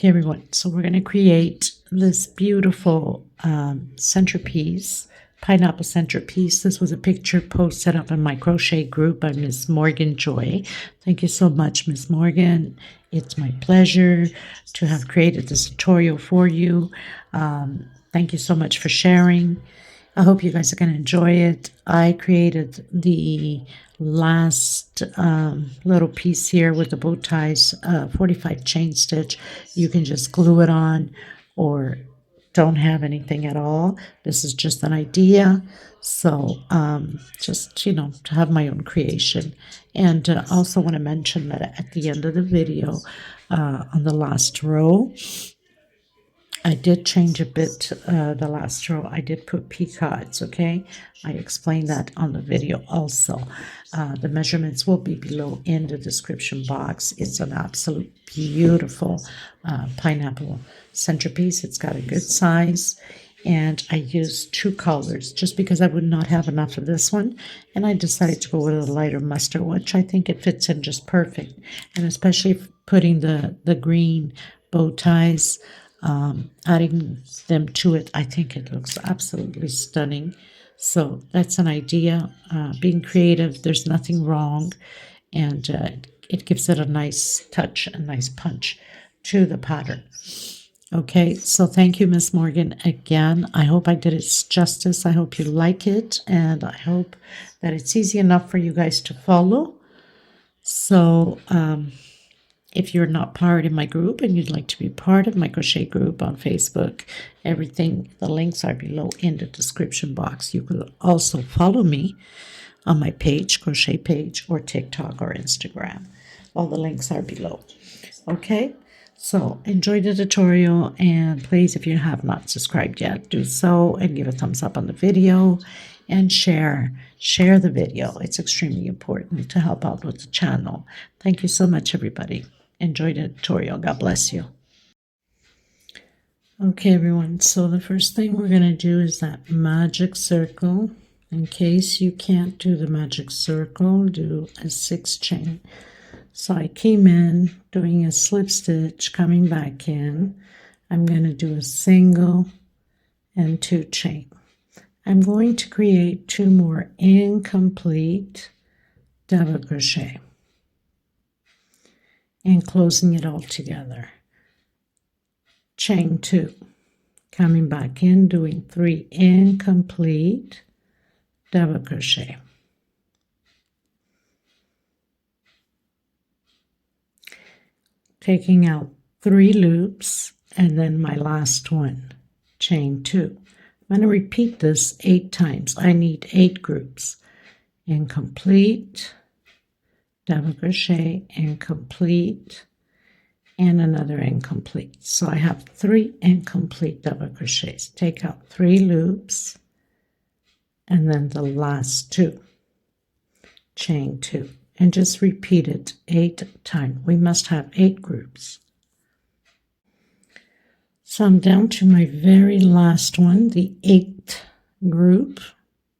Okay, everyone, so we're going to create this beautiful centerpiece, pineapple centerpiece. This was a picture posted up in my crochet group by Miss Morgan Joy. Thank you so much, Miss Morgan. It's my pleasure to have created this tutorial for you. Thank you so much for sharing. I hope you guys are going to enjoy it. I created the last little piece here with the bow ties, 45 chain stitch. You can just glue it on or don't have anything at all. This is just an idea. So just, you know, to have my own creation. And also want to mention that at the end of the video, on the last row, I did change a bit the last row. I did put peacocks, okay? I explained that on the video also. The measurements will be below in the description box. It's an absolute beautiful pineapple centerpiece. It's got a good size. And I used 2 colors just because I would not have enough of this one. And I decided to go with a lighter mustard, which I think it fits in just perfect. And especially putting the green bow ties, adding them to it, I think it looks absolutely stunning. So that's an idea. Being creative, there's nothing wrong, and it gives it a nice touch, a nice punch to the pattern. Okay, so thank you, Miss Morgan, again. I hope I did it justice. I hope you like it, and I hope that it's easy enough for you guys to follow. So if you're not part of my group and you'd like to be part of my crochet group on Facebook, the links are below in the description box. You could also follow me on my page, Crochet Page, or TikTok or Instagram. All the links are below. Okay, so enjoy the tutorial, and please, if you have not subscribed yet, do so and give a thumbs up on the video and share the video. It's extremely important to help out with the channel. Thank you so much, everybody. Enjoy the tutorial. God bless you. Okay, everyone, so the first thing we're going to do is that magic circle. In case you can't do the magic circle, do a 6 chain. So I came in doing a slip stitch, coming back in. I'm going to do a single and 2 chain. I'm going to create 2 more incomplete double crochet and closing it all together. Chain 2, coming back in, doing 3 incomplete double crochet. Taking out 3 loops, and then my last one, chain 2. I'm going to repeat this 8 times. I need 8 groups. Incomplete, double crochet, incomplete, and another incomplete. So I have 3 incomplete double crochets. Take out 3 loops, and then the last 2, chain 2, and just repeat it 8 times. We must have 8 groups. So I'm down to my very last one, the 8th group.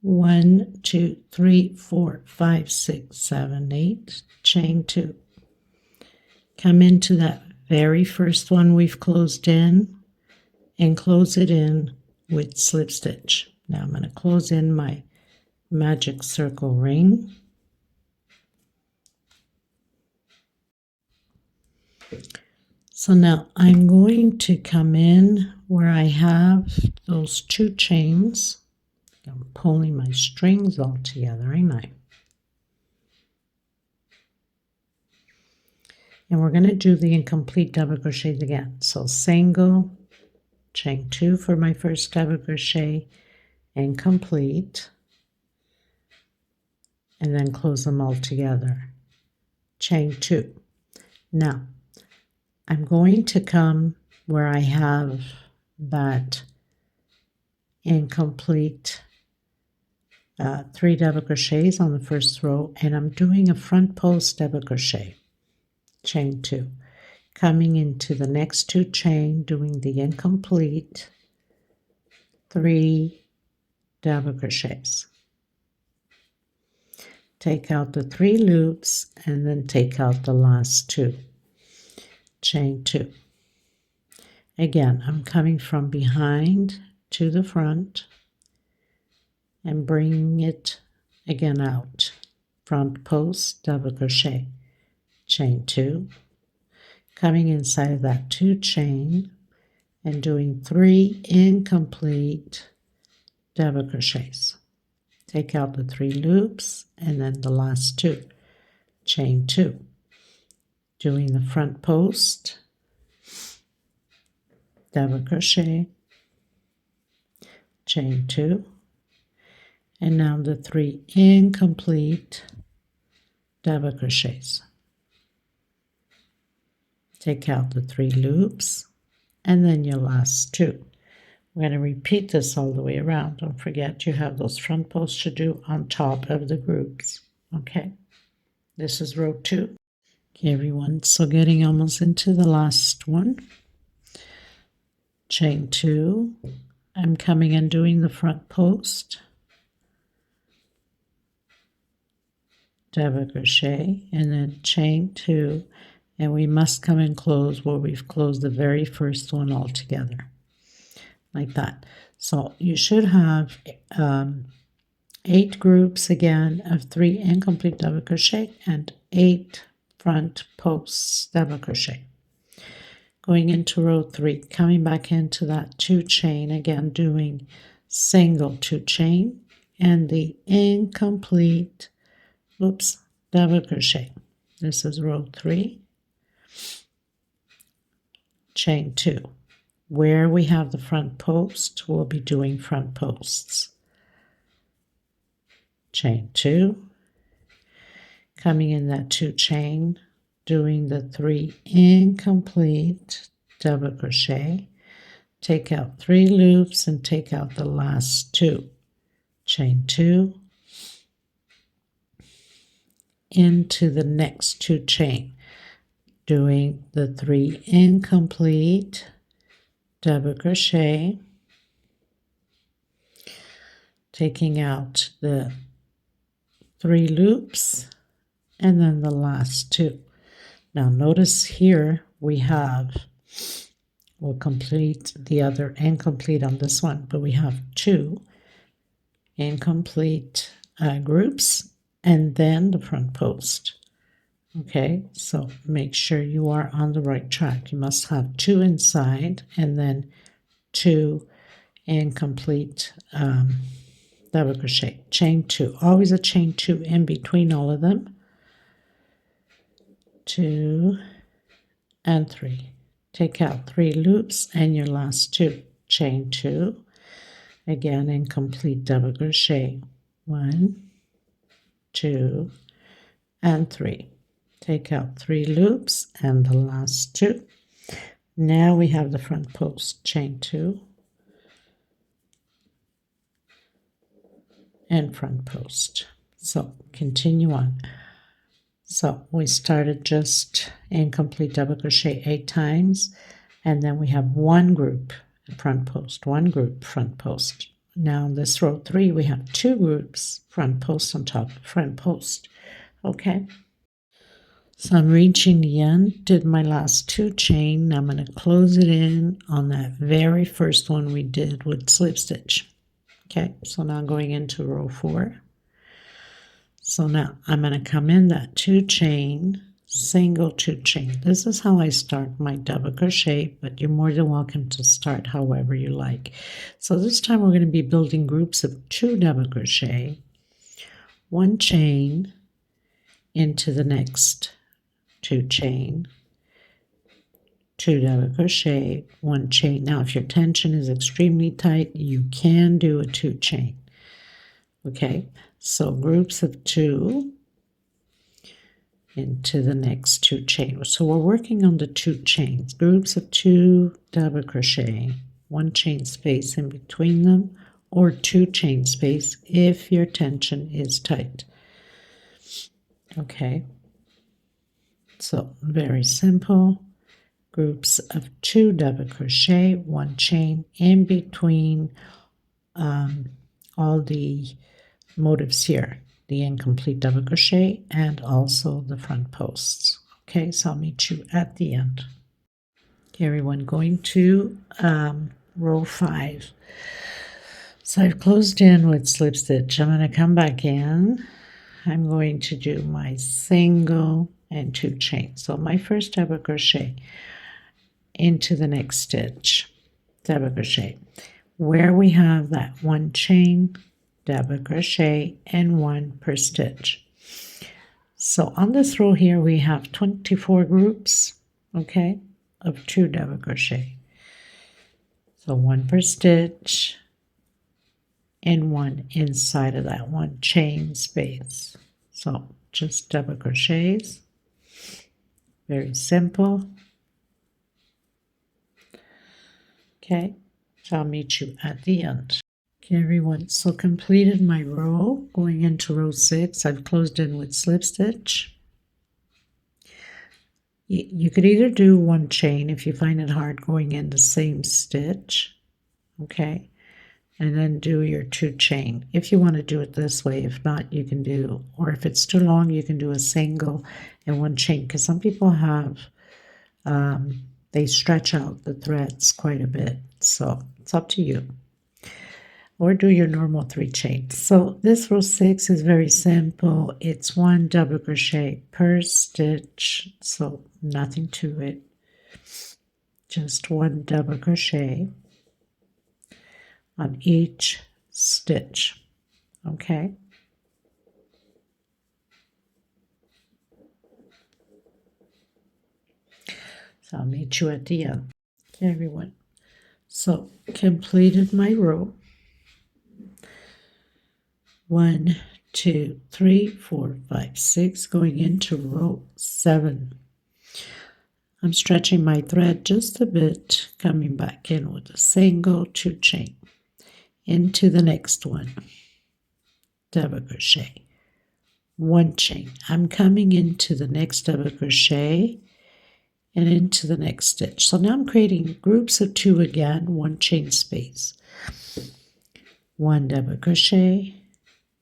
1, 2, 3, 4, 5, 6, 7, 8, chain 2. Come into that very first one we've closed in and close it in with slip stitch. Now I'm going to close in my magic circle ring. So now I'm going to come in where I have those 2 chains. I'm pulling my strings all together, ain't I? And we're going to do the incomplete double crochets again. So single, chain 2 for my first double crochet, incomplete, and then close them all together. Chain 2. Now, I'm going to come where I have that incomplete 3 double crochets on the first row, and I'm doing a front post double crochet, chain 2, coming into the next 2 chain, doing the incomplete 3 double crochets. Take out the 3 loops and then take out the last 2, chain 2, Again, I'm coming from behind to the front and bringing it again out. Front post, double crochet, chain 2, coming inside of that 2 chain and doing 3 incomplete double crochets. Take out the 3 loops and then the last 2, chain 2, doing the front post, double crochet, chain 2, and now the 3 incomplete double crochets. Take out the 3 loops and then your last 2. We're going to repeat this all the way around. Don't forget you have those front posts to do on top of the groups. Okay, this is row 2. Okay, everyone, so getting almost into the last one. Chain 2, I'm coming and doing the front post, double crochet, and then chain 2, and we must come and close where we've closed the very first one all together, like that. So you should have 8 groups again of 3 incomplete double crochet and 8 front posts double crochet. Going into row 3, coming back into that 2 chain, again doing single 2 chain and the incomplete, double crochet. This is row 3, chain 2. Where we have the front post, we'll be doing front posts. Chain 2, coming in that 2 chain, doing the 3 incomplete double crochet, take out 3 loops and take out the last 2, chain 2, into the next 2 chain, doing the 3 incomplete double crochet, taking out the 3 loops and then the last 2. Now notice here we have, we'll complete the other incomplete on this one, but we have 2 incomplete groups and then the front post. Okay, so make sure you are on the right track. You must have 2 inside and then 2 incomplete double crochet. Chain 2, always a chain 2 in between all of them. 2 and 3. Take out 3 loops and your last 2. Chain 2. Again, incomplete double crochet. 1, 2, and 3. Take out 3 loops and the last 2. Now we have the front post. Chain 2 and front post. So continue on. So we started just incomplete double crochet 8 times, and then we have 1 group front post, 1 group front post. Now in this row 3 we have 2 groups front post on top of front post. Okay, so I'm reaching the end, did my last 2 chain. Now I'm going to close it in on that very first one we did with slip stitch. Okay, so now going into row 4. So now I'm going to come in that 2 chain, single 2 chain. This is how I start my double crochet, but you're more than welcome to start however you like. So this time we're going to be building groups of 2 double crochet, 1 chain into the next 2 chain, 2 double crochet, 1 chain. Now if your tension is extremely tight, you can do a 2 chain. Okay, so groups of 2 into the next 2 chain. So we're working on the 2 chains, groups of 2 double crochet, 1 chain space in between them, or 2 chain space if your tension is tight. Okay, so very simple. Groups of 2 double crochet, 1 chain in between all the motifs here, the incomplete double crochet and also the front posts. Okay, so I'll meet you at the end. Okay, everyone, going to row 5. So I've closed in with slip stitch. I'm going to come back in. I'm going to do my single and 2 chains. So my first double crochet into the next stitch, double crochet. Where we have that 1 chain, double crochet, and 1 per stitch. So on this row here we have 24 groups, okay, of 2 double crochet. So 1 per stitch and 1 inside of that 1 chain space. So just double crochets, very simple. Okay, so I'll meet you at the end. Okay, everyone, so completed my row. Going into row 6, I've closed in with slip stitch. You could either do 1 chain if you find it hard going in the same stitch, okay, and then do your 2 chain if you want to do it this way. If not, you can do, or if it's too long, you can do a single and 1 chain, because some people have they stretch out the threads quite a bit, so it's up to you. Or do your normal 3 chains. So this row 6 is very simple. It's 1 double crochet per stitch, so nothing to it. Just 1 double crochet on each stitch, okay? So I'll meet you at the end. Okay, everyone. So completed my row. 1, 2, 3, 4, 5, 6, going into row 7. I'm stretching my thread just a bit, coming back in with a single 2 chain into the next one, double crochet, 1 chain. I'm coming into the next double crochet and into the next stitch. So now I'm creating groups of 2 again, 1 chain space, 1 double crochet,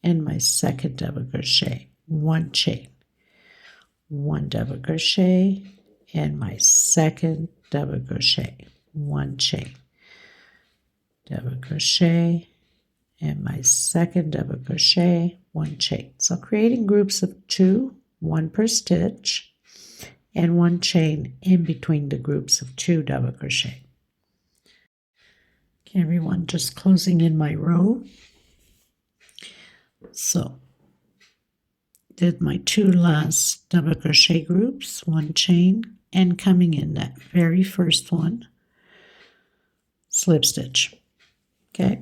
and my second double crochet, 1 chain, 1 double crochet, and my second double crochet, 1 chain, double crochet, and my second double crochet, 1 chain. So creating groups of 2, 1 per stitch, and 1 chain in between the groups of 2 double crochet. Okay, everyone, just closing in my row. So did my 2 last double crochet groups, 1 chain, and coming in that very first one, slip stitch. Okay,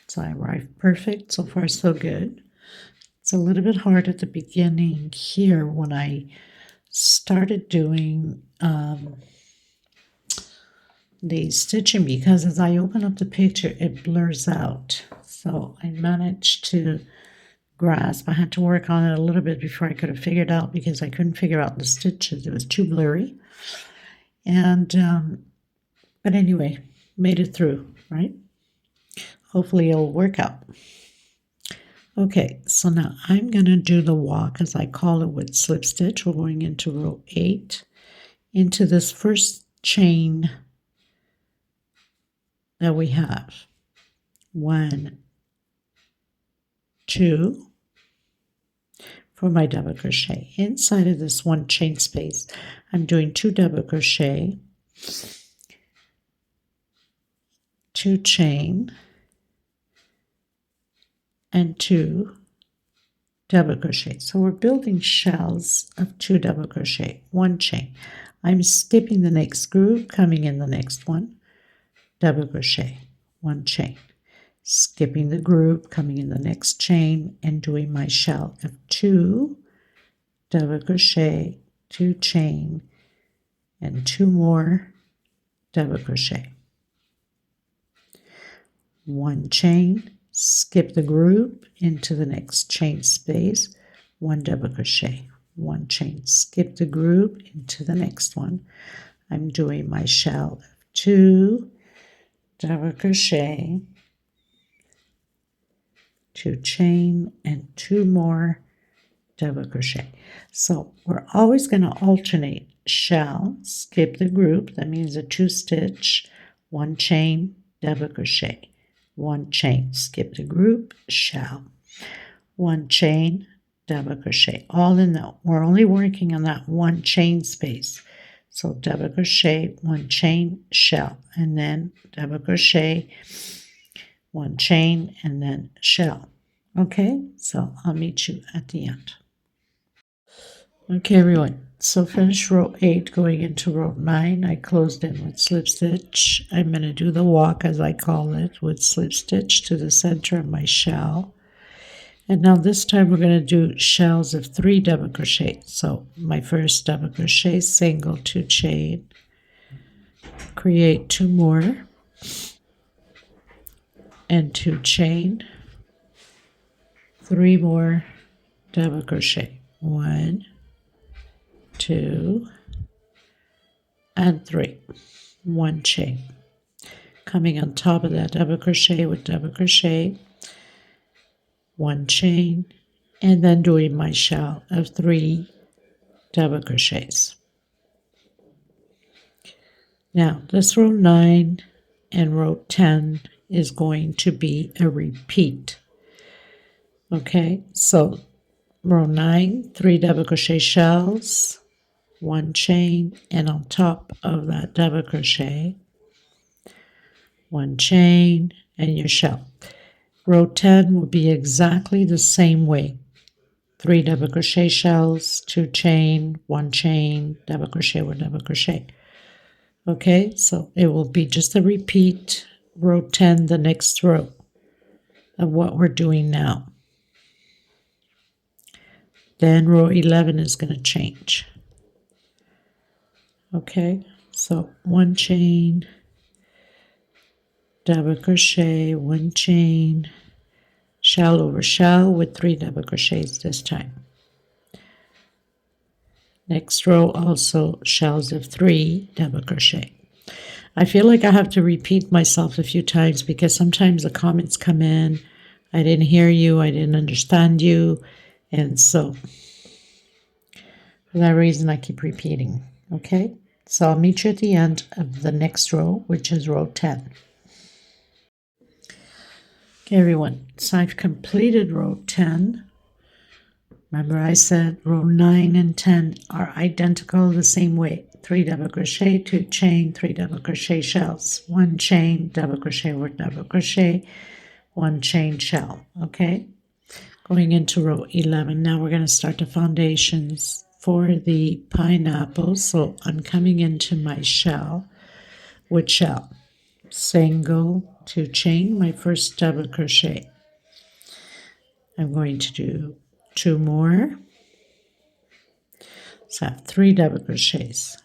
so I arrived perfect. So far so good. It's a little bit hard at the beginning here when I started doing the stitching, because as I open up the picture it blurs out. So I managed to grasp. I had to work on it a little bit before I could have figured out, because I couldn't figure out the stitches. It was too blurry. And but anyway, made it through, right? Hopefully it'll work out. Okay, so now I'm going to do the walk, as I call it, with slip stitch. We're going into row 8, into this first chain that we have. 1, 2 for my double crochet. Inside of this 1 chain space, I'm doing 2 double crochet, 2 chain, and 2 double crochet. So we're building shells of 2 double crochet, 1 chain. I'm skipping the next group, coming in the next one, double crochet, 1 chain, skipping the group, coming in the next chain, and doing my shell of 2 double crochet, 2 chain, and 2 more double crochet, 1 chain, skip the group into the next chain space, 1 double crochet, 1 chain, skip the group into the next one. I'm doing my shell of 2 double crochet, 2 chain, and 2 more double crochet. So we're always going to alternate shell, skip the group, that means a 2-stitch, 1 chain, double crochet, 1 chain, skip the group, shell, 1 chain, double crochet, all in that. We're only working on that 1 chain space. So double crochet, 1 chain, shell, and then double crochet, 1 chain, and then shell. Okay, so I'll meet you at the end. Okay, everyone, so finish row 8 going into row 9. I closed in with slip stitch. I'm going to do the walk, as I call it, with slip stitch to the center of my shell. And now this time we're going to do shells of 3 double crochet. So my first double crochet, single, 2 chain, create 2 more, and 2 chain, 3 more double crochet, 1, 2, and 3, 1 chain, coming on top of that double crochet with double crochet, 1 chain, and then doing my shell of 3 double crochets. Now this row 9 and row 10 is going to be a repeat. Okay, so row 9, 3 double crochet shells, 1 chain, and on top of that double crochet, 1 chain, and your shell. Row 10 will be exactly the same way. 3 double crochet shells, 2 chain, 1 chain, double crochet with double crochet. Okay, so it will be just a repeat, row 10, the next row of what we're doing now. Then row 11 is going to change. Okay, so 1 chain, double crochet, 1 chain, shell over shell with 3 double crochets this time. Next row also shells of 3 double crochet. I feel like I have to repeat myself a few times because sometimes the comments come in, I didn't hear you, I didn't understand you, and so for that reason I keep repeating. Okay, so I'll meet you at the end of the next row, which is row 10. Okay, everyone, so I've completed row 10. Remember I said row 9 and 10 are identical the same way. 3 double crochet, 2 chain, 3 double crochet shells, 1 chain, double crochet or double crochet, 1 chain shell. Okay, going into row 11. Now we're going to start the foundations for the pineapple. So I'm coming into my shell with shell, single, 2 chain, my first double crochet. I'm going to do 2 more, so I have 3 double crochets,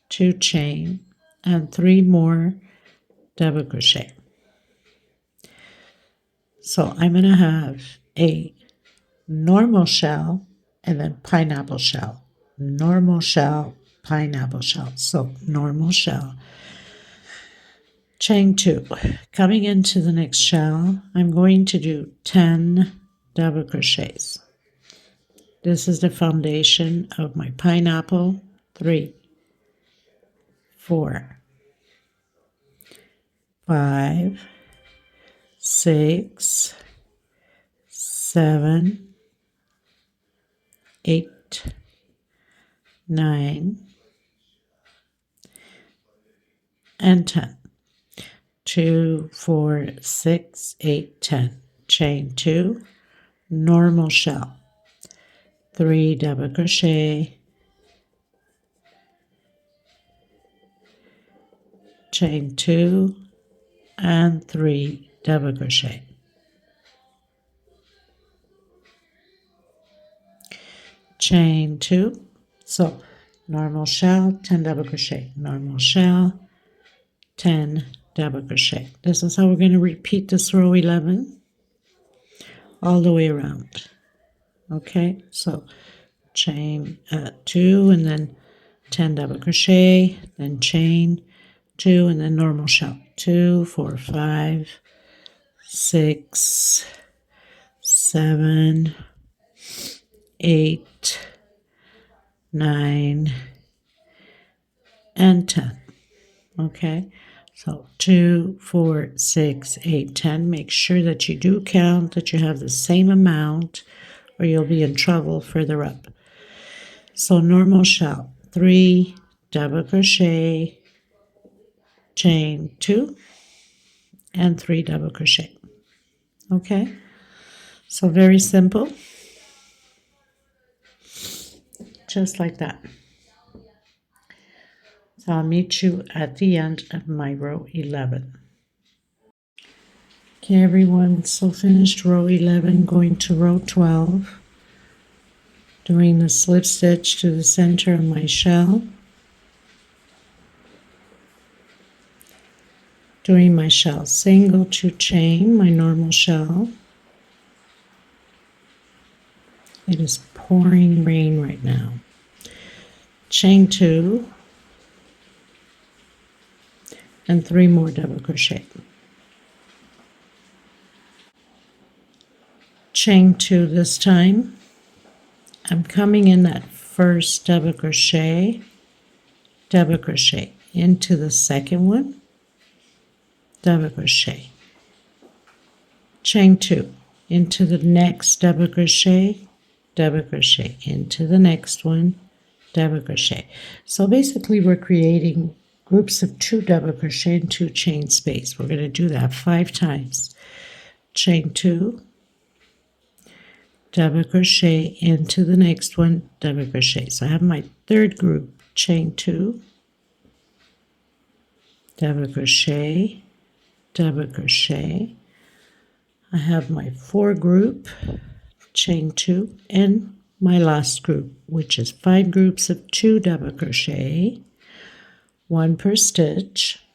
2 chain, and 3 more double crochet. So I'm going to have a normal shell and then pineapple shell, normal shell, pineapple shell. So normal shell, chain 2. Coming into the next shell, I'm going to do 10 double crochets. This is the foundation of my pineapple. 3, 4, 5, 6, 7, 8, 9, and 10. 2, 4, 6, 8, 10. Chain 2, normal shell, 3 double crochet, chain 2, and 3 double crochet. Chain 2, so normal shell, 10 double crochet, normal shell, 10 double crochet. This is how we're going to repeat this row 11 all the way around. Okay, so chain 2 and then 10 double crochet, then chain 2 and then normal shell, 2, 4, 5, 6, 7, 8, 9, and 10. Okay, so 2, 4, 6, 8, 10. Make sure that you do count, that you have the same amount, or you'll be in trouble further up. So normal shell, 3 double crochet, chain 2, and 3 double crochet. Okay, so very simple, just like that. So I'll meet you at the end of my row 11. Okay, everyone, so finished row 11, going to row 12, doing the slip stitch to the center of my shell, doing my shell single to chain, my normal shell. It is pouring rain right now. Chain 2, and 3 more double crochet. Chain 2 this time. I'm coming in that first double crochet into the second one, double crochet, chain 2 into the next double crochet into the next one, double crochet. So basically we're creating groups of 2 double crochet and 2 chain space. We're going to do that 5 times. Chain 2, double crochet into the next one, double crochet. So I have my third group, chain 2, double crochet, double crochet. I have my 4 group, chain 2, and my last group, which is 5 groups of 2 double crochet, 1 per stitch,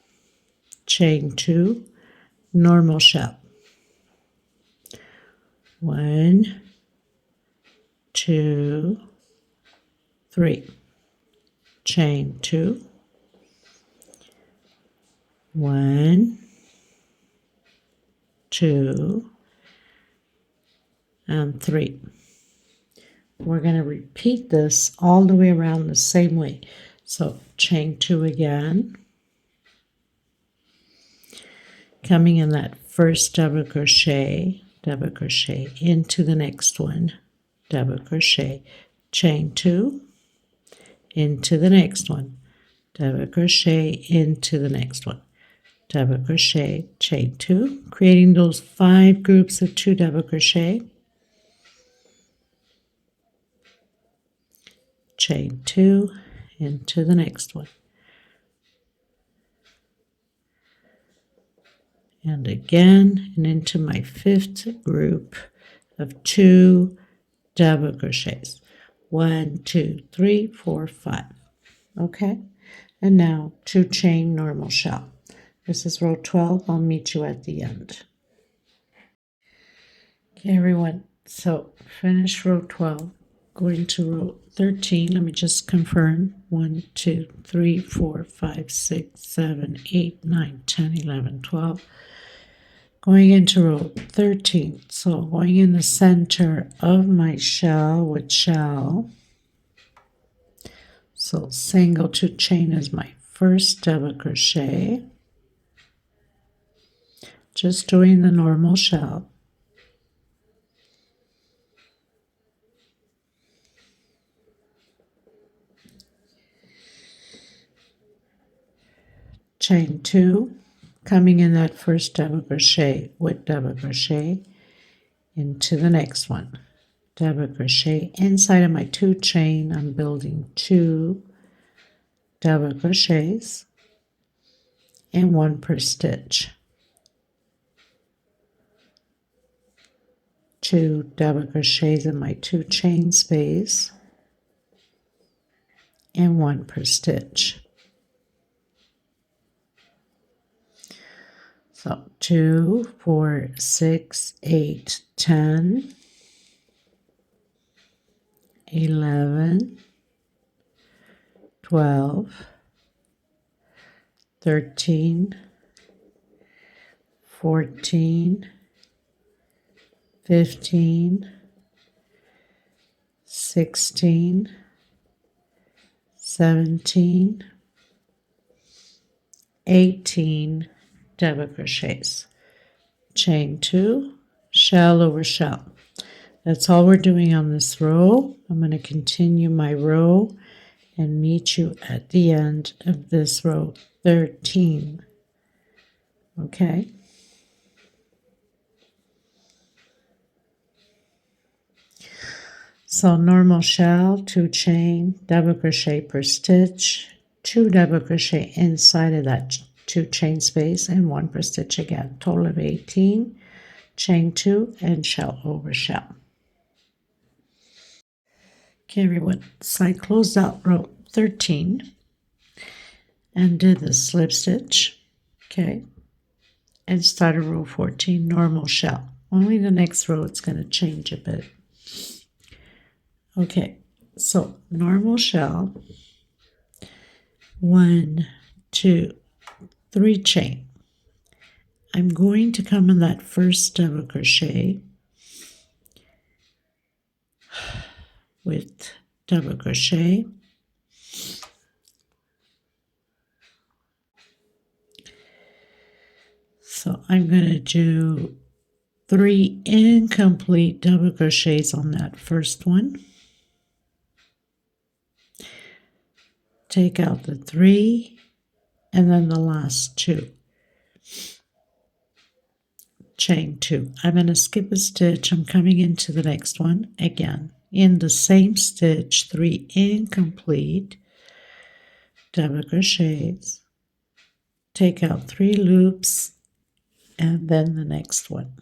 chain 2, normal shell. 1, 2, 3, chain 2, 1, 2, and 3. We're going to repeat this all the way around the same way. So chain 2 again, coming in that first double crochet into the next one, double crochet, chain 2, into the next one, double crochet, into the next one, double crochet, chain 2, creating those 5 groups of 2 double crochet, chain 2, into the next one, and again, and into my 5th group of 2 double crochets. 1, 2, 3, 4, 5. Okay, and now 2 chain normal shell. This is row 12. I'll meet you at the end. Okay, everyone, so finish row 12, going to row 13. Let me just confirm. 1, 2, 3, 4, 5, 6, 7, 8, 9, 10, 11, 12. Going into row 13, so going in the center of my shell with shell. So single to chain is my first double crochet. Just doing the normal shell. Chain 2, coming in that first double crochet with double crochet into the next one, double crochet inside of my 2 chain. I'm building 2 double crochets and 1 per stitch, 2 double crochets in my 2 chain space and 1 per stitch. So 2, 4, 6, 8, 10, 11, 12, 13, 14, 15, 16, 17, 18 double crochets. Chain 2, shell over shell. That's all we're doing on this row. I'm going to continue my row and meet you at the end of this row 13. Okay. So normal shell, 2 chain, double crochet per stitch, 2 double crochet inside of that 2 chain space, and 1 per stitch again. Total of 18, chain 2, and shell over shell. Okay, everyone, so I closed out row 13 and did the slip stitch, okay, and started row 14, normal shell. Only the next row it's going to change a bit. Okay, so normal shell, 1, 2, 3 chain. I'm going to come in that first double crochet with double crochet, so I'm going to do 3 incomplete double crochets on that first one. Take out the 3 and then the last 2. Chain 2. I'm going to skip a stitch. I'm coming into the next one again. In the same stitch, 3 incomplete double crochets. Take out 3 loops and then the next one.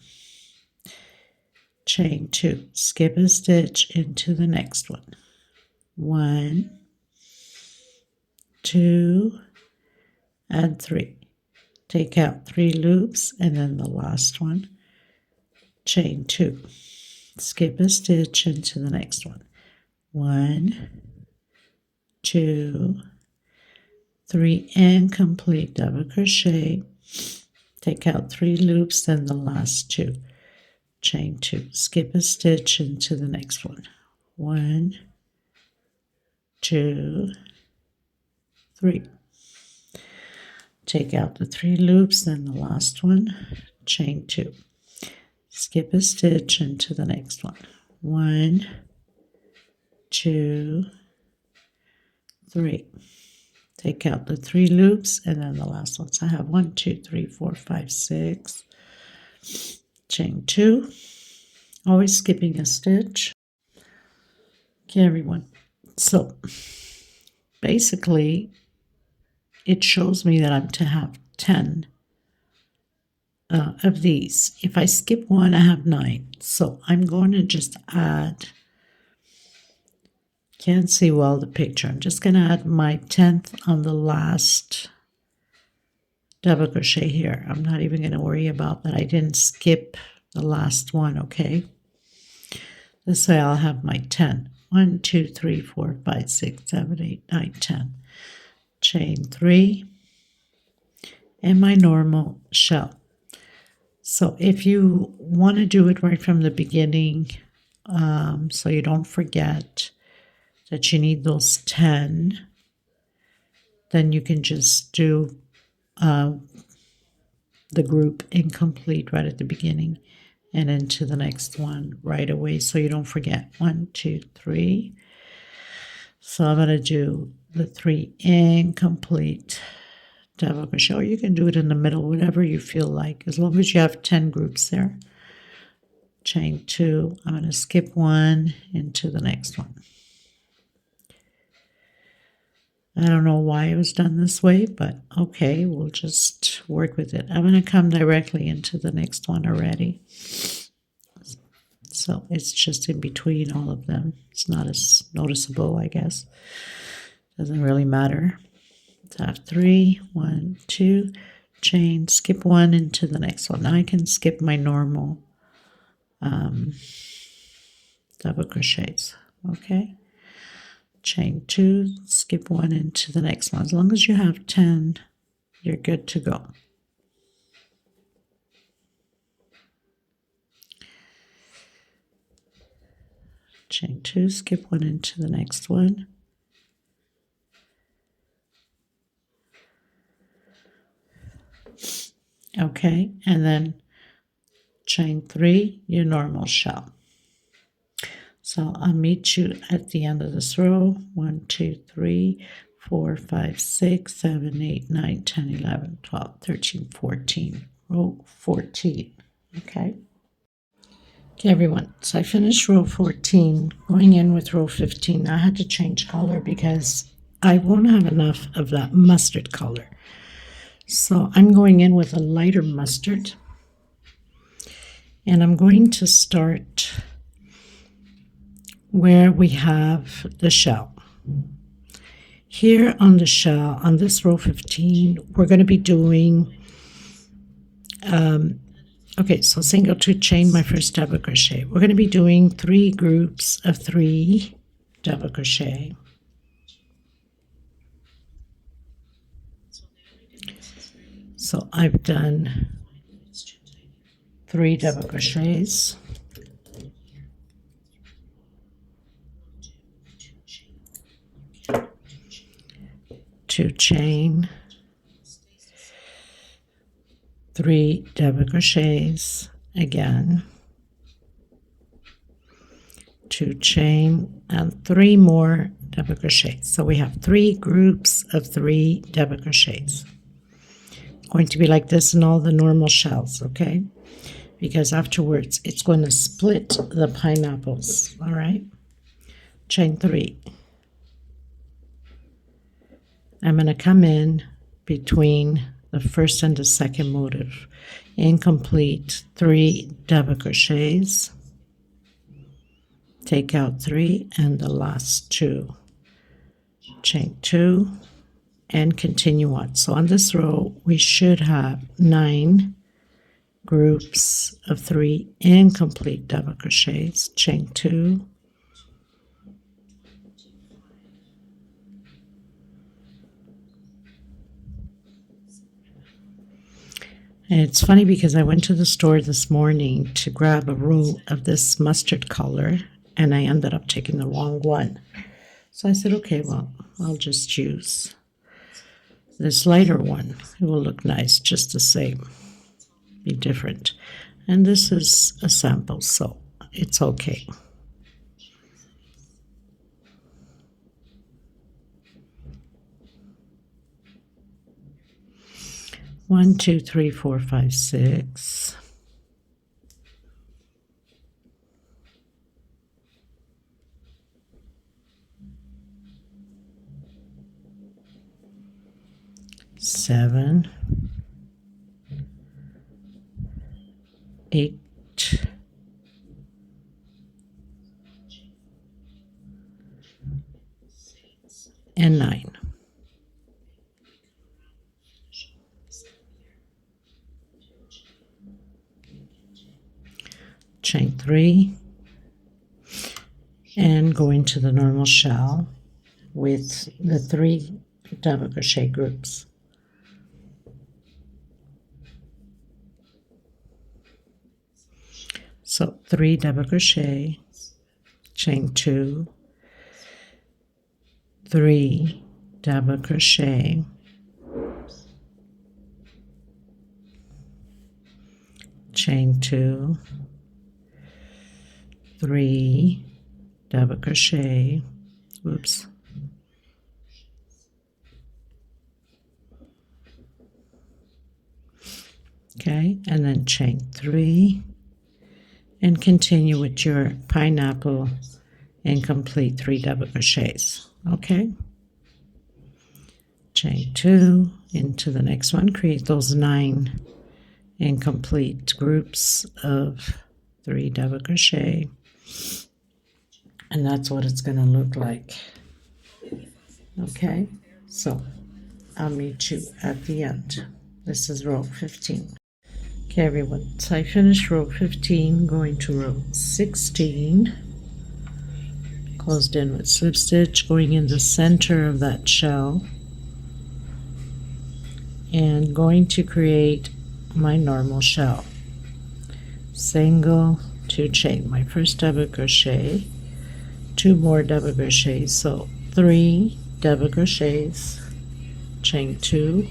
Chain 2. Skip a stitch into the next one. 1, 2, and 3. Take out 3 loops and then the last one. Chain 2. Skip a stitch into the next one. 1, 2, 3 incomplete double crochet. Take out 3 loops, then the last 2. Chain 2. Skip a stitch into the next one. 1, 2, 3. Take out the 3 loops, then the last one. Chain 2. Skip a stitch into the next one. 1, 2, 3. Take out the 3 loops and then the last one. So I have 1, 2, 3, 4, 5, 6. Chain 2. Always skipping a stitch. Okay, everyone. So basically, it shows me that I'm to have 10 of these. If I skip one, I have 9. So I'm going to just add, can't see well the picture, I'm just going to add my 10th on the last double crochet here. I'm not even going to worry about that. I didn't skip the last one, okay? This way I'll have my 10. 1, 2, 3, 4, 5, 6, 7, 8, 9, 10. Chain 3 and my normal shell. So if you want to do it right from the beginning, so you don't forget that you need those 10, then you can just do the group incomplete right at the beginning and into the next one right away, so you don't forget. 1, 2, 3. So I'm going to do the 3 incomplete double crochet, or you can do it in the middle, whatever you feel like, as long as you have 10 groups there. Chain 2. I'm going to skip 1 into the next one. I don't know why it was done this way, but okay, we'll just work with it. I'm going to come directly into the next one already. So it's just in between all of them. It's not as noticeable, I guess. Doesn't really matter. So I have 3, 1, 2, chain, skip 1 into the next one. Now I can skip my normal double crochets, okay? Chain 2, skip 1 into the next one. As long as you have 10, you're good to go. Chain 2, skip 1 into the next one. Okay, and then chain 3, your normal shell. So I'll meet you at the end of this row. 1, 2, 3, 4, 5, 6, 7, 8, 9, 10, 11, 12, 13, 14. Row 14. Okay. Okay, everyone. So I finished row 14, going in with row 15. I had to change color because I won't have enough of that mustard color. So I'm going in with a lighter mustard. And I'm going to start where we have the shell. Here on the shell, on this row 15, we're going to be doing, okay, so single 2 chain my first double crochet. We're going to be doing 3 groups of 3 double crochet. So I've done 3 double crochets. 2 chain, 3 double crochets again, 2 chain, and 3 more double crochets. So we have 3 groups of 3 double crochets. Going to be like this in all the normal shells, okay? Because afterwards it's going to split the pineapples, all right? Chain 3. I'm going to come in between the first and the second motif, incomplete 3 double crochets, take out 3 and the last 2, chain 2, and continue on. So on this row we should have 9 groups of 3 incomplete double crochets, chain 2, and it's funny because I went to the store this morning to grab a roll of this mustard color and I ended up taking the wrong one. So I said, okay, well, I'll just use this lighter one. It will look nice just the same, be different. And this is a sample, so it's okay. One, two, three, four, five, 6. Seven, 8, and 9. Chain 3 and go into the normal shell with the 3 double crochet groups. So 3 double crochet, chain 2, 3 double crochet, chain 2, 3 double crochet, whoops, okay, and then chain 3 and continue with your pineapple incomplete 3 double crochets, okay? Chain 2 into the next one, create those 9 incomplete groups of 3 double crochet, and that's what it's going to look like. Okay, so I'll meet you at the end. This is row 15. Okay, everyone, so I finished row 15, going to row 16, closed in with slip stitch, going in the center of that shell, and going to create my normal shell. Single 2 chain my first double crochet, 2 more double crochets, so 3 double crochets, chain 2,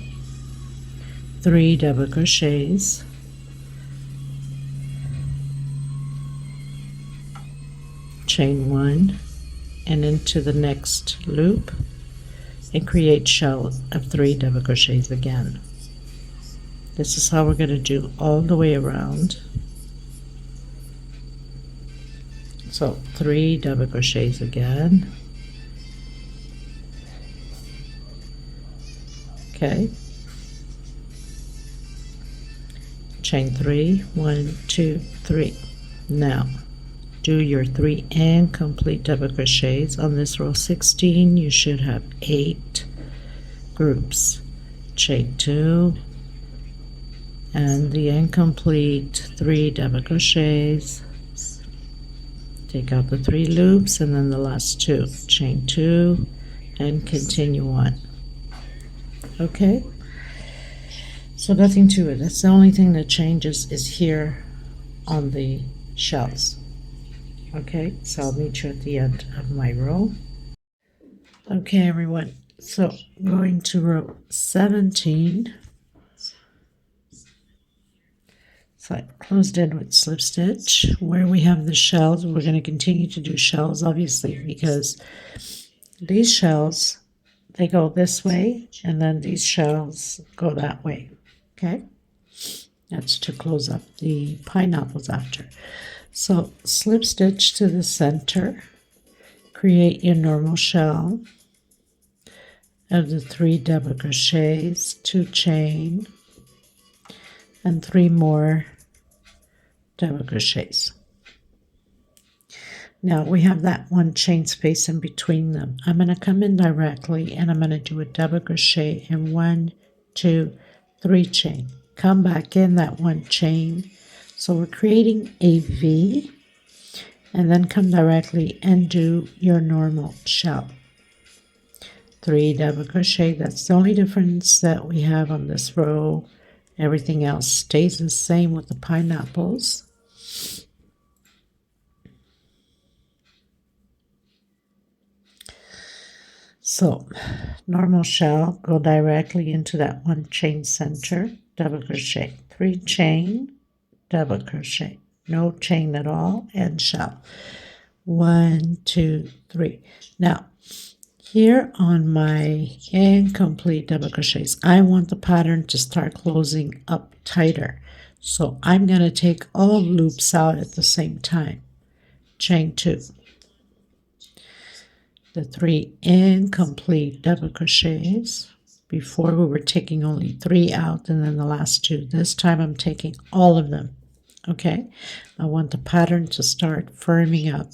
3 double crochets, chain 1, and into the next loop, and create shell of 3 double crochets again. This is how we're going to do all the way around. So 3 double crochets again. Okay. Chain 3, 1, 2, 3. Now do your 3 incomplete double crochets. On this row 16 you should have 8 groups. Chain 2 and the incomplete 3 double crochets. Take out the 3 loops and then the last 2. Chain 2 and continue on. Okay, so nothing to it. That's the only thing that changes is here on the shells. Okay, so I'll meet you at the end of my row. Okay, everyone, so going to row 17. So I closed in with slip stitch. Where we have the shells, we're going to continue to do shells, obviously, because these shells, they go this way, and then these shells go that way. Okay, that's to close up the pineapples after. So slip stitch to the center, create your normal shell of the 3 double crochets, 2 chain, and 3 more double crochets. Now we have that 1 chain space in between them. I'm going to come in directly and I'm going to do a double crochet in 1, 2, 3 chain. Come back in that 1 chain. So we're creating a V, and then come directly and do your normal shell. 3 double crochet. That's the only difference that we have on this row. Everything else stays the same with the pineapples. So normal shell, go directly into that 1 chain center, double crochet, 3 chain, double crochet, no chain at all, and shell. 1, 2, 3. Now here on my incomplete double crochets, I want the pattern to start closing up tighter. So I'm going to take all loops out at the same time. Chain 2. The 3 incomplete double crochets. Before we were taking only 3 out and then the last 2. This time I'm taking all of them. Okay, I want the pattern to start firming up,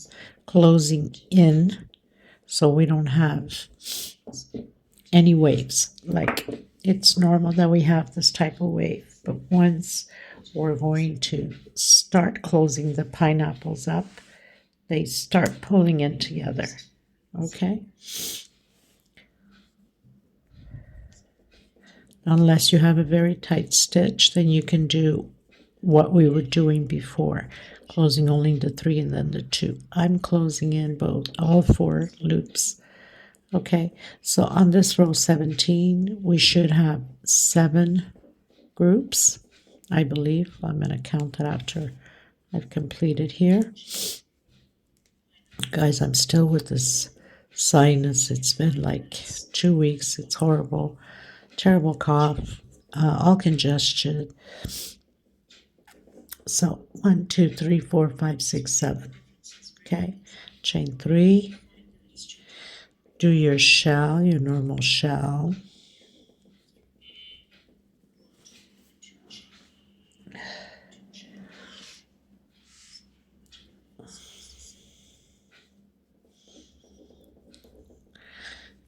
closing in, so we don't have any waves. Like, it's normal that we have this type of wave, but once we're going to start closing the pineapples up, they start pulling in together. Okay, unless you have a very tight stitch, then you can do what we were doing before, closing only the 3 and then the 2. I'm closing in all 4 loops. Okay, so on this row 17 we should have 7 groups, I believe. I'm going to count it after I've completed here. Guys, I'm still with this sinus. It's been like 2 weeks. It's horrible. Terrible cough, all congestion. So 1, 2, 3, 4, 5, 6, 7. Okay, chain 3. Do your shell, your normal shell.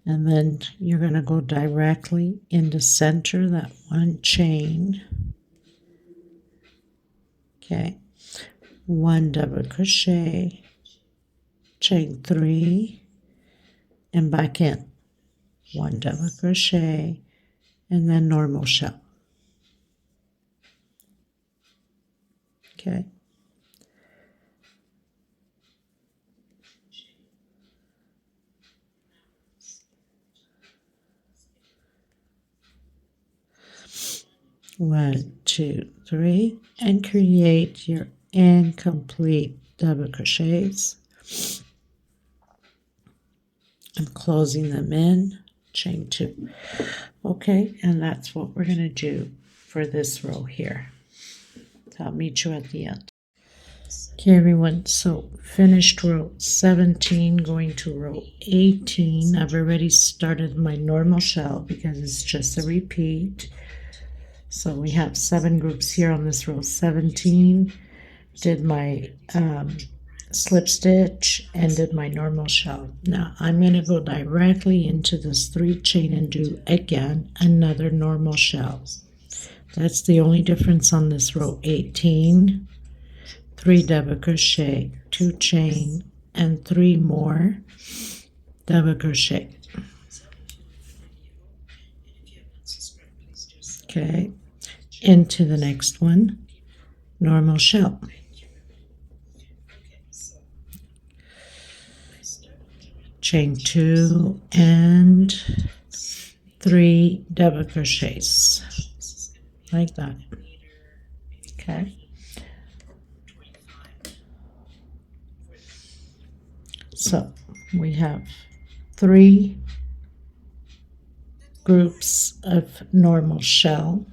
And then you're going to go directly into center that 1 chain. Okay, 1 double crochet, chain 3, and back in. 1 double crochet, and then normal shell. Okay. 1, 2, 3, and create your incomplete double crochets. I'm closing them in, chain 2. Okay, and that's what we're going to do for this row here. So I'll meet you at the end. Okay, everyone, so finished row 17, going to row 18. I've already started my normal shell because it's just a repeat. So we have 7 groups here on this row 17. Did my slip stitch and did my normal shell. Now I'm going to go directly into this 3 chain and do again another normal shell. That's the only difference on this row 18. 3 double crochet, 2 chain, and 3 more double crochet. Okay, into the next one, normal shell. Chain 2 and 3 double crochets, like that. Okay. So we have 3 groups of normal shell,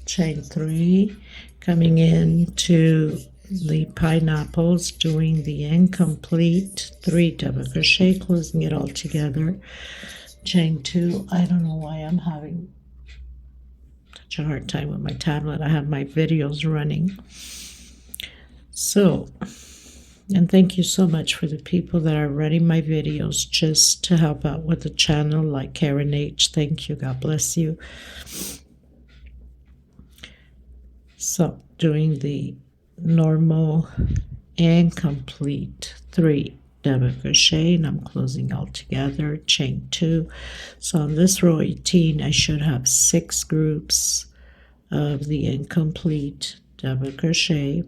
chain 3, coming into the pineapples, doing the incomplete 3 double crochet, closing it all together, chain 2. I don't know why I'm having such a hard time with my tablet. I have my videos running. So, and thank you so much for the people that are running my videos just to help out with the channel, like Karen H. Thank you. God bless you. So, doing the normal and complete 3 double crochet, and I'm closing all together, chain 2. So on this row 18, I should have 6 groups of the incomplete double crochet.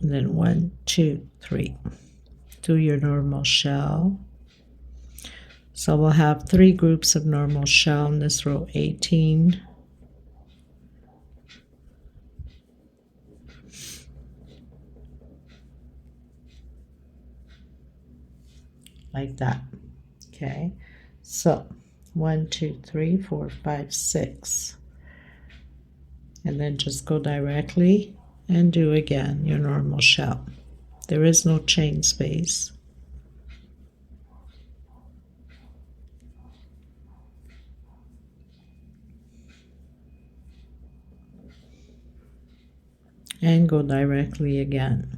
And then 1, 2, 3. Do your normal shell. So we'll have 3 groups of normal shell in this row 18. Like that. Okay. So 1, 2, 3, 4, 5, 6. And then just go directly and do again your normal shell. There is no chain space. And go directly again.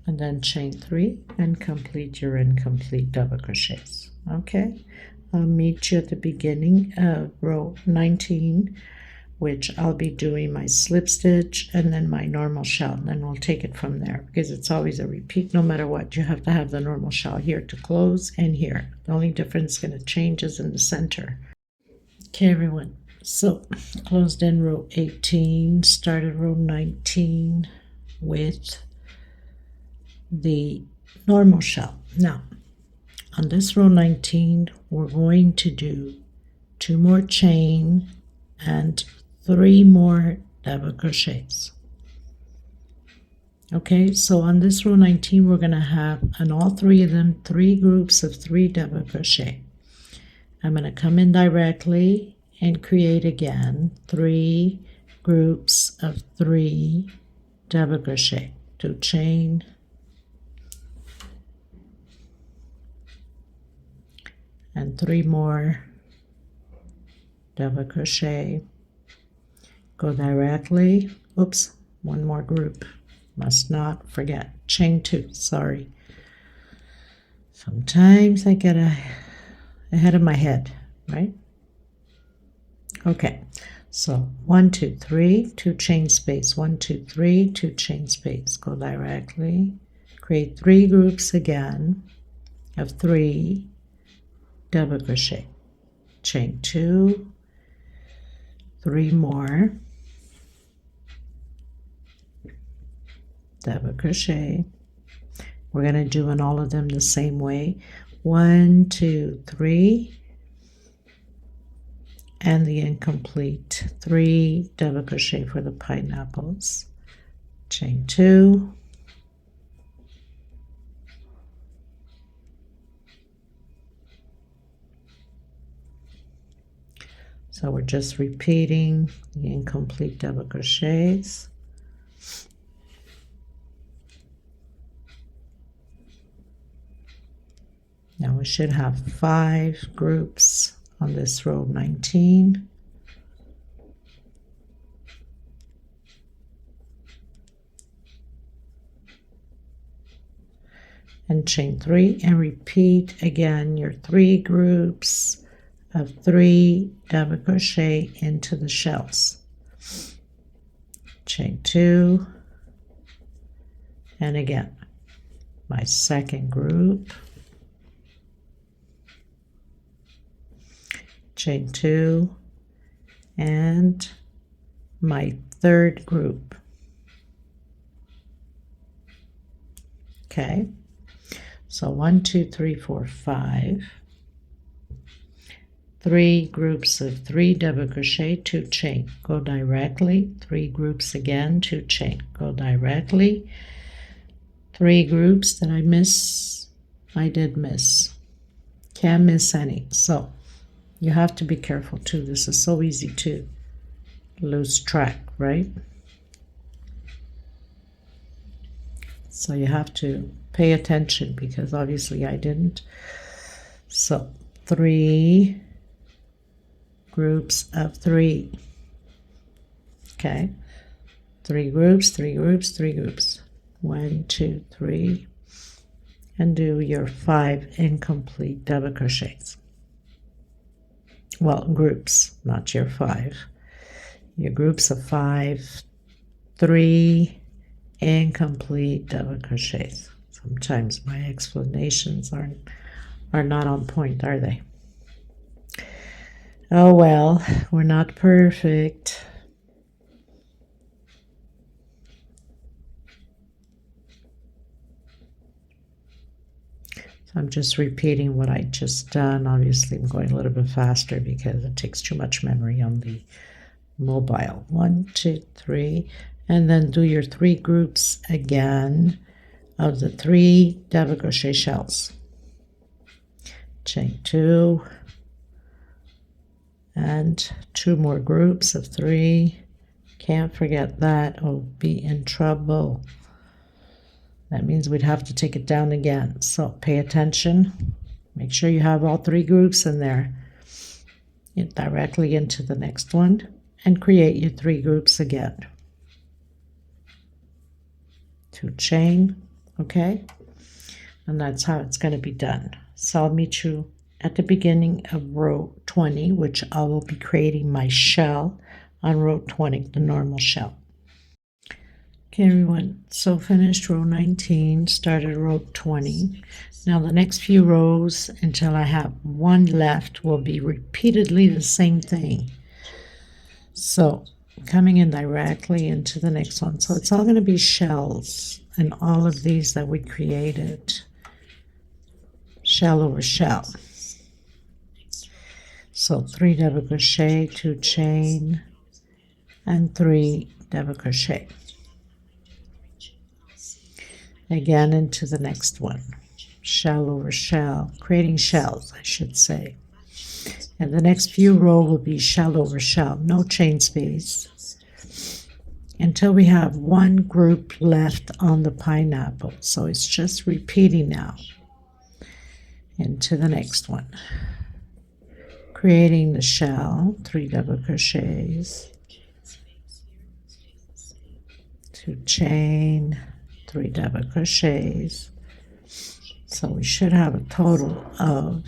And then chain 3 and complete your incomplete double crochets. Okay, I'll meet you at the beginning of row 19, which I'll be doing my slip stitch and then my normal shell, and then we'll take it from there because it's always a repeat. No matter what, you have to have the normal shell here to close and here. The only difference going to change is in the center. Okay, everyone, so closed in row 18, started row 19 with the normal shell. Now on this row 19, we're going to do 2 more chain and 3 more double crochets. Okay, so on this row 19, we're going to have on all 3 of them 3 groups of 3 double crochet. I'm going to come in directly and create again 3 groups of 3 double crochet. 2 chain and 3 more double crochet. Go directly, oops, 1 more group, must not forget, chain 2, sorry. Sometimes I get ahead of my head, right? Okay, so 1, 2, 3, 2 chain space, 1, 2, 3, 2 chain space, go directly, create 3 groups again, of 3 double crochet, chain 2, 3 more, double crochet. We're going to do in all of them the same way. 1, 2, 3, and the incomplete 3 double crochet for the pineapples, chain 2, so we're just repeating the incomplete double crochets. Now we should have 5 groups on this row 19. And chain 3 and repeat again your 3 groups of 3 double crochet into the shells. Chain 2, and again my second group, chain 2, and my third group. Okay, so 1, 2, 3, 4, 5, 3 groups of 3 double crochet, 2 chain, go directly, 3 groups again, 2 chain, go directly, 3 groups that I did miss, can't miss any. So you have to be careful too. This is so easy to lose track, right? So you have to pay attention because obviously I didn't. So 3 groups of 3. Okay, 3 groups, 3 groups, 3 groups. 1, 2, 3, and do your 5 incomplete double crochets. Well, groups, not your 5. Your groups of 5, 3 incomplete double crochets. Sometimes my explanations are not on point, are they? Oh well, we're not perfect. So I'm just repeating what I just done. Obviously, I'm going a little bit faster because it takes too much memory on the mobile. 1, 2, 3, and then do your 3 groups again of the 3 double crochet shells. Chain 2, and 2 more groups of 3. Can't forget that, or be in trouble. That means we'd have to take it down again. So pay attention. Make sure you have all 3 groups in there. Get directly into the next one and create your 3 groups again. 2 chain, okay? And that's how it's going to be done. So I'll meet you at the beginning of row 20, which I will be creating my shell on row 20, the normal shell. Okay, everyone, so finished row 19, started row 20. Now the next few rows until I have 1 left will be repeatedly the same thing. So coming in directly into the next one. So it's all going to be shells and all of these that we created. Shell over shell. So 3 double crochet, 2 chain, and 3 double crochet. Again into the next one. Shell over shell, creating shells, I should say. And the next few row will be shell over shell, no chain space, until we have 1 group left on the pineapple. So it's just repeating now into the next one. Creating the shell, 3 double crochets, 2 chain, 3 double crochets. So we should have a total of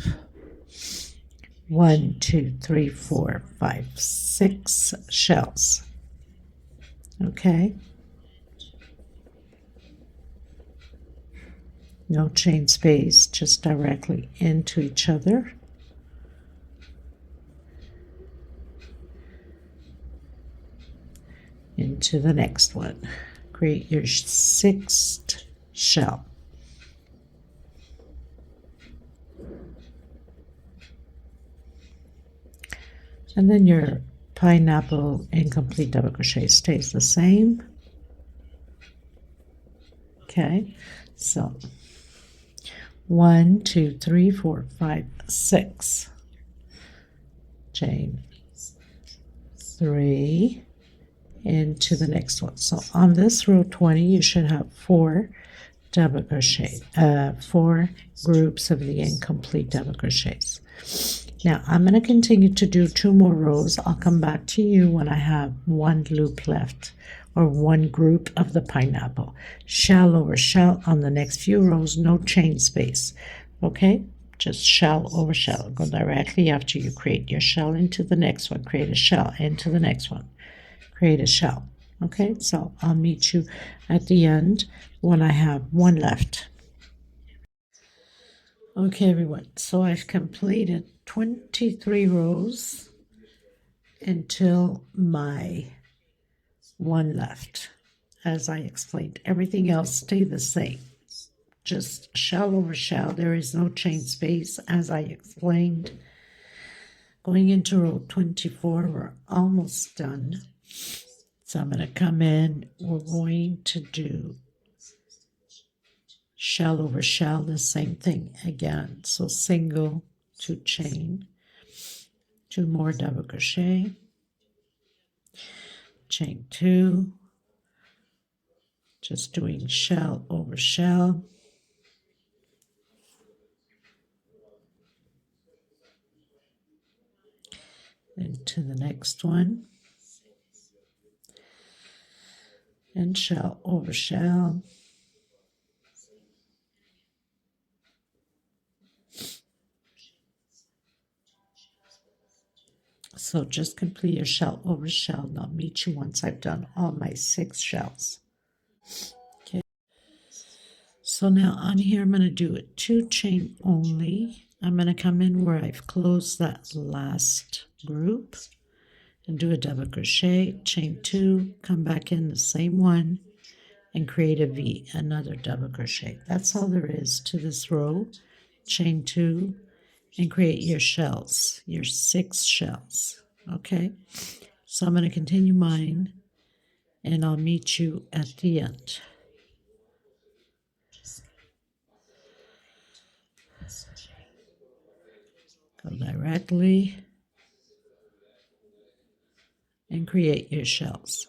1, 2, 3, 4, 5, 6 shells. Okay. No chain space, just directly into each other. Into the next one. Create your sixth shell. And then your pineapple incomplete double crochet stays the same. Okay, so 1, 2, 3, 4, 5, 6. Chain 3 into the next one. So on this row 20, you should have 4 double crochet, 4 groups of the incomplete double crochets. Now I'm going to continue to do 2 more rows. I'll come back to you when I have 1 loop left, or 1 group of the pineapple. Shell over shell on the next few rows, no chain space. Okay, just shell over shell. Go directly after you create your shell into the next one. Create a shell into the next one. Create a shell. Okay, so I'll meet you at the end when I have 1 left. Okay, everyone, so I've completed 23 rows until my 1 left. As I explained, everything else stayed the same. Just shell over shell. There is no chain space, as I explained. Going into row 24, we're almost done. So I'm going to come in. We're going to do shell over shell, the same thing again. So single, 2 chain, 2 more double crochet, chain 2, just doing shell over shell, into the next one, and shell over shell, so just complete your shell over shell, and I'll meet you once I've done all my 6 shells. Okay, so now on here I'm going to do a 2 chain only. I'm going to come in where I've closed that last group and do a double crochet, chain 2, come back in the same one and create a V, another double crochet. That's all there is to this row. Chain 2 and create your shells, your 6 shells. Okay, so I'm going to continue mine and I'll meet you at the end. Go directly and create your shells.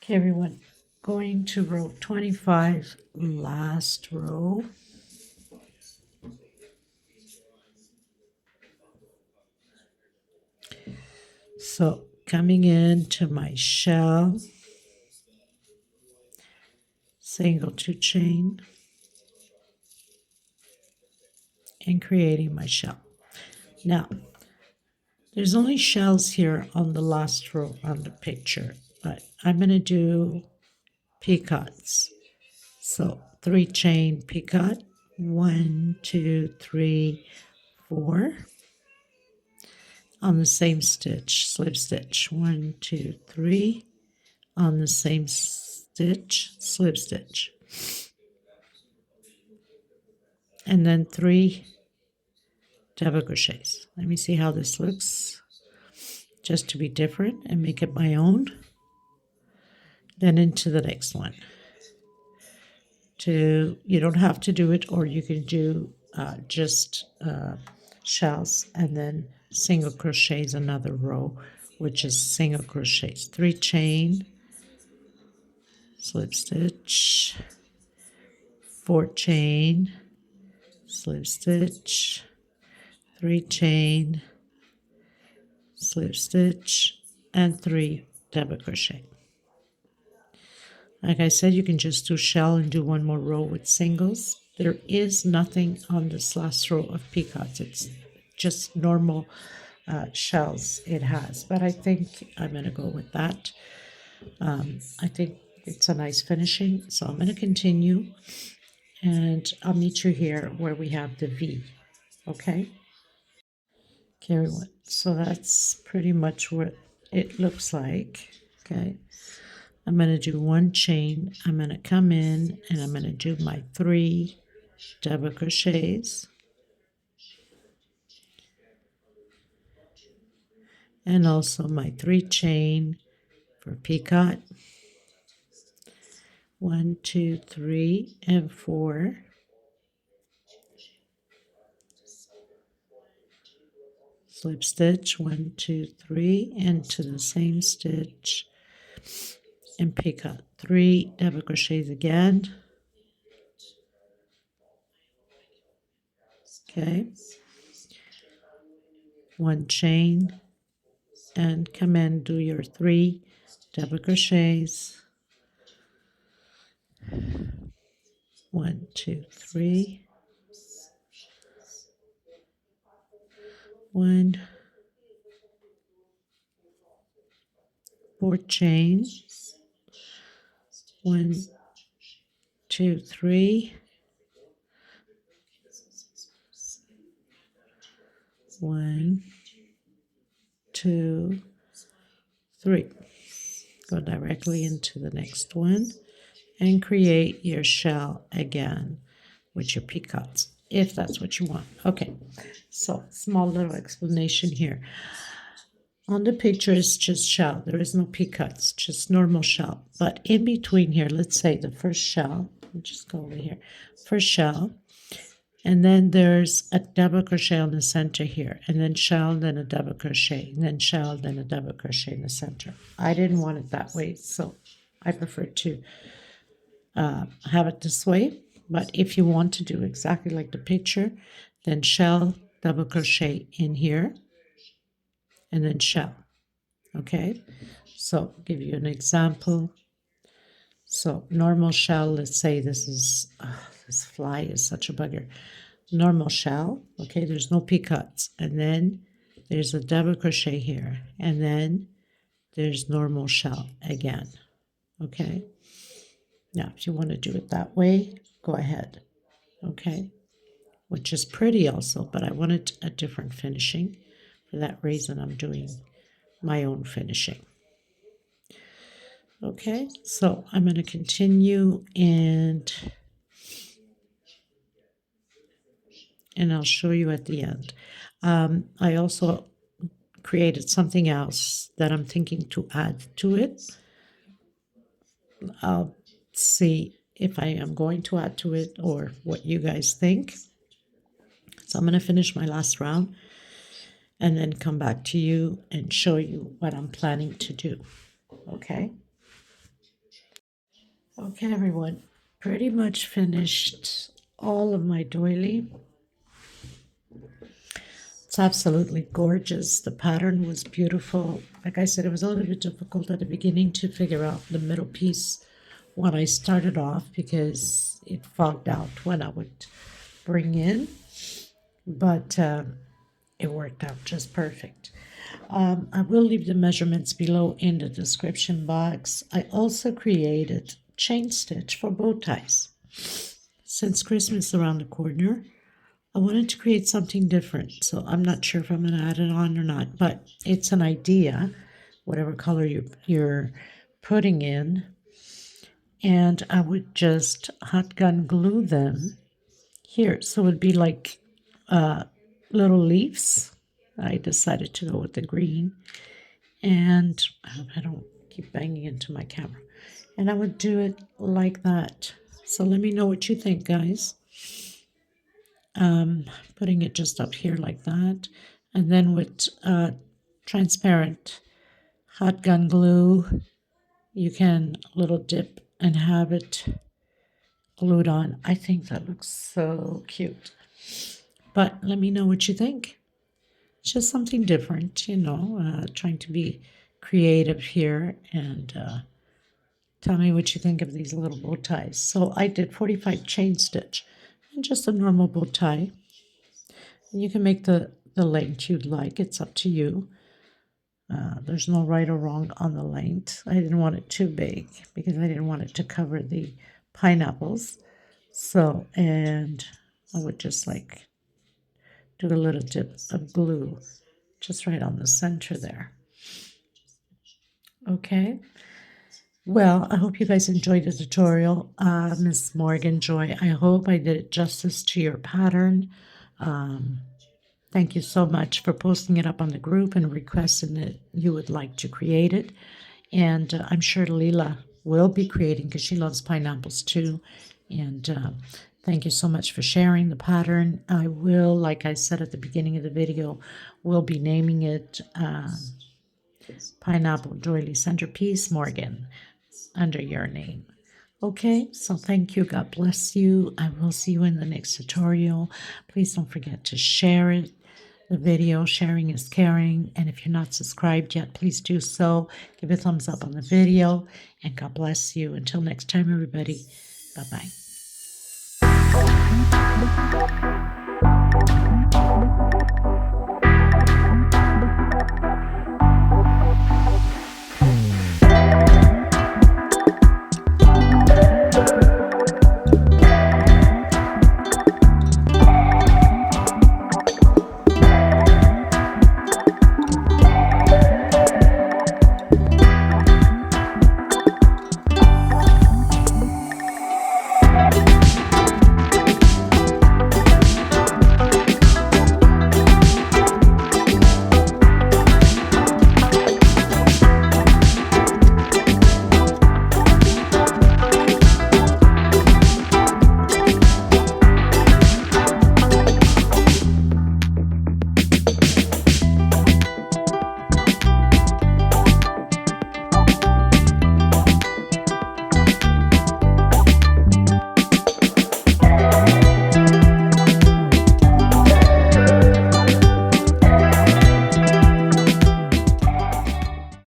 Okay, everyone, going to row 25, last row. So coming into my shell, single 2 chain, and creating my shell. Now, there's only shells here on the last row on the picture, but I'm going to do picots. So 3 chain picot, 1, 2, 3, 4. On the same stitch, slip stitch, 1, 2, 3. On the same stitch, slip stitch. And then 3 double crochets. Let me see how this looks, just to be different and make it my own. Then into the next one. You don't have to do it, or you can do just shells and then single crochets another row, which is single crochets. 3 chain, slip stitch, 4 chain, slip stitch, 3 chain, slip stitch, and 3 double crochet. Like I said, you can just do shell and do 1 more row with singles. There is nothing on this last row of peacocks. It's just normal shells it has, but I think I'm going to go with that. I think it's a nice finishing, so I'm going to continue, and I'll meet you here where we have the V. Okay, everyone, so that's pretty much what it looks like. Okay, I'm going to do one chain, I'm going to come in and I'm going to do my 3 double crochets, and also my 3 chain for peacock. 1, 2, 3, and 4. Slip stitch 1, 2, 3 into the same stitch and pick up 3 double crochets again. Okay, 1 chain, and come in, do your 3 double crochets. 1, 2, 3. 1, 4 chain. 1, 2, 3. 1, 2, 3. Go directly into the next one and create your shell again with your peacocks, if that's what you want. Okay, so small little explanation here. On the picture it's just shell, there is no peacocks, just normal shell. But in between here, let's say the first shell, let me just go over here, first shell, and then there's a double crochet on the center here, and then shell, then a double crochet, and then shell, then a double crochet in the center. I didn't want it that way, so I prefer to have it this way. But if you want to do exactly like the picture, then shell, double crochet in here, and then shell. Okay, so I'll give you an example. So normal shell, let's say this is, this fly is such a bugger. Normal shell, okay, there's no peacocks, and then there's a double crochet here, and then there's normal shell again. Okay, now if you want to do it that way, go ahead. Okay, which is pretty also, but I wanted a different finishing. For that reason, I'm doing my own finishing. Okay, so I'm going to continue and I'll show you at the end. I also created something else that I'm thinking to add to it. I'll see if I am going to add to it or what you guys think. So I'm going to finish my last round and then come back to you and show you what I'm planning to do. Okay? Okay, everyone. Pretty much finished all of my doily. It's absolutely gorgeous. The pattern was beautiful. Like I said, it was a little bit difficult at the beginning to figure out the middle piece when I started off because it fogged out when I would bring in, but it worked out just perfect. I will leave the measurements below in the description box. I also created chain stitch for bow ties. Since Christmas is around the corner, I wanted to create something different, so I'm not sure if I'm going to add it on or not, but it's an idea, whatever color you're putting in, and I would just hot gun glue them here, so it would be like little leaves. I decided to go with the green, and I hope I don't keep banging into my camera, and I would do it like that. So let me know what you think, guys. Putting it just up here like that, and then with transparent hot gun glue, you can little dip and have it glued on. I think that looks so cute, but let me know what you think. It's just something different, you know, trying to be creative here, and tell me what you think of these little bow ties. So I did 45 chain stitch, and just a normal bow tie. And you can make the length you'd like. It's up to you. There's no right or wrong on the length. I didn't want it too big because I didn't want it to cover the pineapples. So, and I would just like do a little dip of glue just right on the center there. Okay. Well, I hope you guys enjoyed the tutorial. Miss Morgan Joy, I hope I did justice to your pattern. Thank you so much for posting it up on the group and requesting that you would like to create it. And I'm sure Leela will be creating because she loves pineapples too. And thank you so much for sharing the pattern. I will, like I said at the beginning of the video, will be naming it Pineapple Doily Centerpiece Morgan under your name. Okay, so thank you. God bless you. I will see you in the next tutorial. Please don't forget to share it. The video, sharing is caring. And if you're not subscribed yet, please do so. Give a thumbs up on the video. And God bless you. Until next time, everybody. Bye-bye.